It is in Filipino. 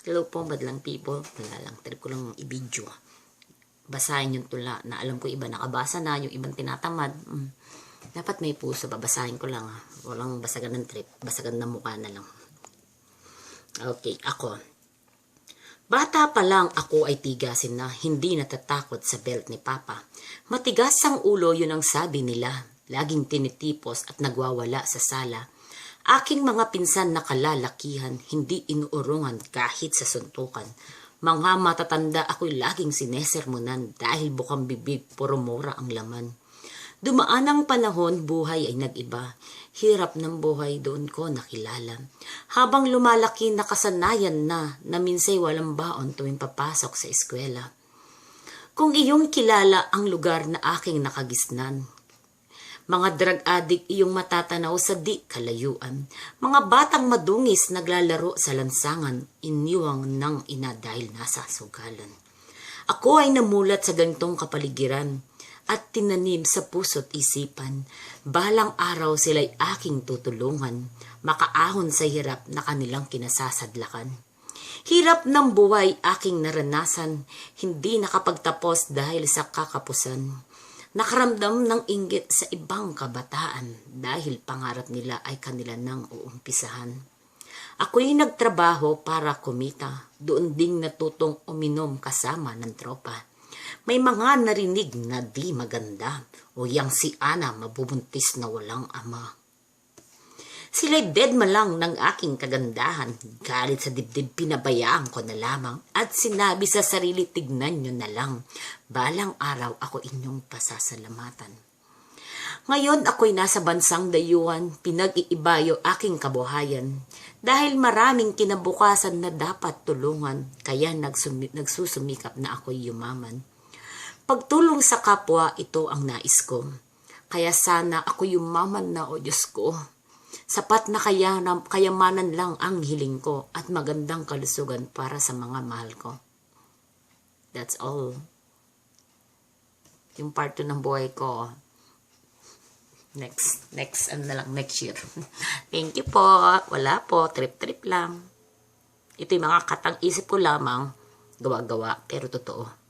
Hello po, madlang people. Wala lang, trip ko lang i-video. Basahin yung tula na alam ko iba nakabasa na, yung ibang tinatamad. Dapat may puso, babasahin ko lang. Walang basagan ng trip, basagan ng mukha na lang. Okay, ako. Bata pa lang ako ay tigasin na, hindi natatakot sa belt ni Papa. Matigas ang ulo, yun ang sabi nila. Laging tinitipos at nagwawala sa sala. Aking mga pinsan na kalalakihan, hindi inuurungan kahit sa suntukan. Mga matatanda ako'y laging sinesermonan dahil bukang bibig, puro mura ang laman. Dumaan ang panahon, buhay ay nag-iba. Hirap ng buhay doon ko nakilala. Habang lumalaki, nakasanayan na minsay walang baon tuwing papasok sa eskwela. Kung iyong kilala ang lugar na aking nakagisnan, mga drug addict iyong matatanaw sa di kalayuan. Mga batang madungis naglalaro sa lansangan, iniwang ng ina dahil nasa sugalan. Ako ay namulat sa gantong kapaligiran at tinanim sa puso't isipan. Balang araw sila'y aking tutulungan, makaahon sa hirap na kanilang kinasasadlakan. Hirap ng buhay aking naranasan, hindi nakapagtapos dahil sa kakapusan. Nakaramdam ng inggit sa ibang kabataan dahil pangarap nila ay kanila nang uumpisahan. Ako'y nagtrabaho para kumita, doon ding natutong uminom kasama ng tropa. May mga narinig na di maganda, o yang si Ana mabubuntis na walang ama. Sila'y deadma lang ng aking kagandahan, galit sa dibdib pinabayaan ko na lamang at sinabi sa sarili tignan nyo na lang, balang araw ako inyong pasasalamatan. Ngayon ako'y nasa bansang dayuhan, pinag-iibayo aking kabuhayan, dahil maraming kinabukasan na dapat tulungan, kaya nagsusumikap na ako'y yumaman. Pagtulong sa kapwa, ito ang nais ko, kaya sana ako yumaman na o Diyos ko. Sapat na kayamanan lang ang hiling ko at magandang kalusugan para sa mga mahal ko. That's all. Yung part 2 ng buhay ko. Next year. Thank you po. Wala po, trip lang. Ito yung mga katang isip ko lamang, gawa-gawa, pero totoo.